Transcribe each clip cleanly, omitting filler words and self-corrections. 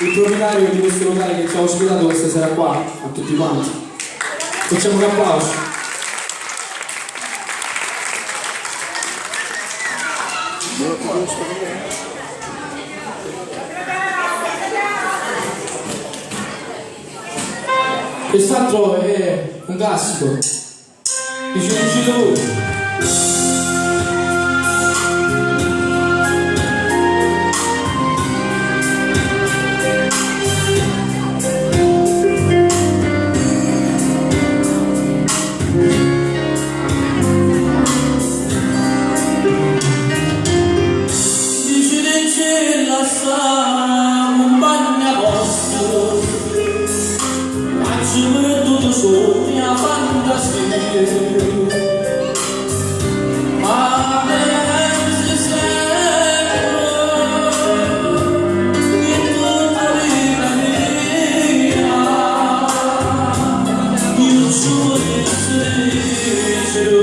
il proprietario di questo locale che ci ha ospitato questa sera qua, a tutti quanti. Facciamo un applauso. Quest'altro è un classico, dice lui. Sogna fantasia, ma pensi sempre in tutta la vita mia, io sono sincero,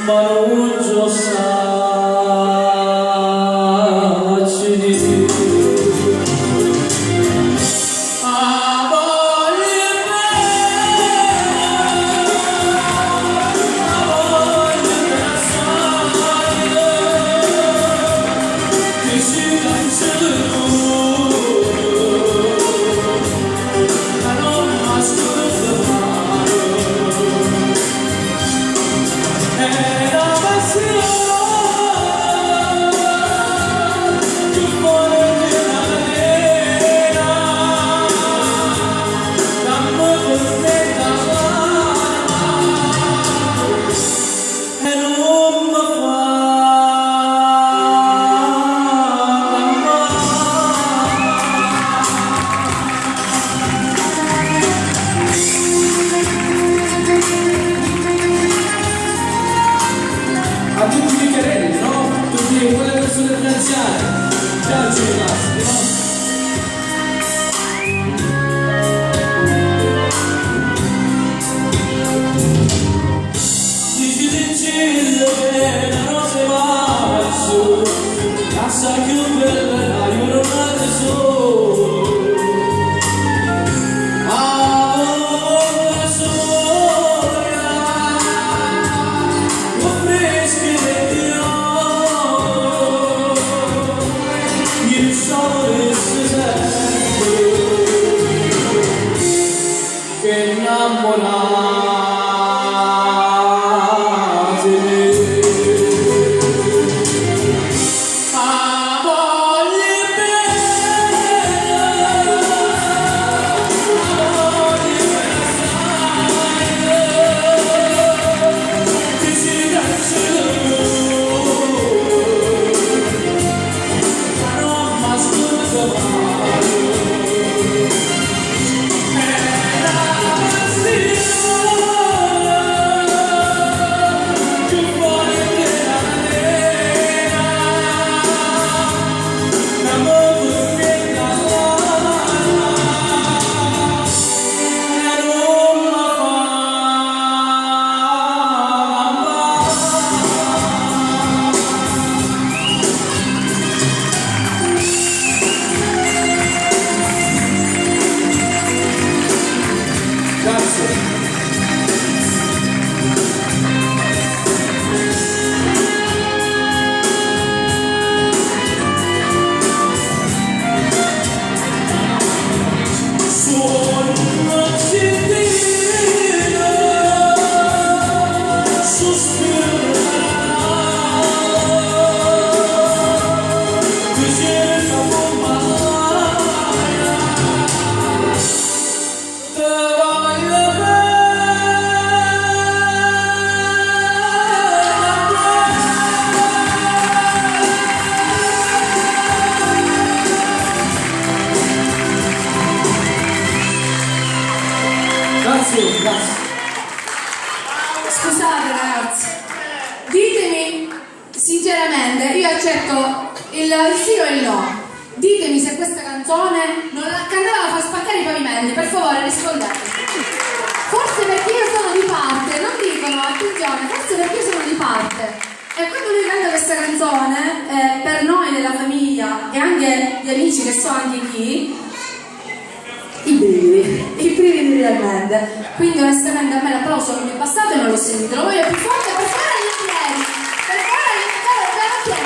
ma non so a tutti i careni, no? Tutti quelle persone più anziane, già ci rimasti, no? Dici d'incillo che la notte va su, casa più bella, io non la tesoro. Che innamorate a voglia bella, che si ma non mi ascolta Grazie. Scusate ragazzi, ditemi sinceramente, io accetto il sì o il no. Ditemi se questa canzone non la cantava fa spaccare i pavimenti, per favore rispondete. Forse perché io sono di parte, non dicono, attenzione, forse perché io sono di parte. E quando lui canta questa canzone, per noi nella famiglia e anche gli amici che so anche chi, i brividi realmente. Quindi onestamente a me l'applauso non mi è passato e non l'ho sentito. Lo voglio più forte per fare agli piedi. Per fare agli piedi.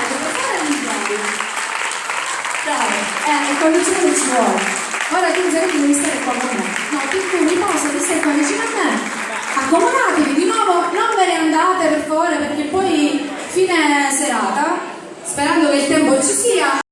Dai, e quando c'è non ci vuole. Ora tu devi stare qua con me. No, tu riposa, tu stai qua vicino a me. Accomodatevi di nuovo, non ve ne andate per favore perché poi fine serata, sperando che il tempo ci sia.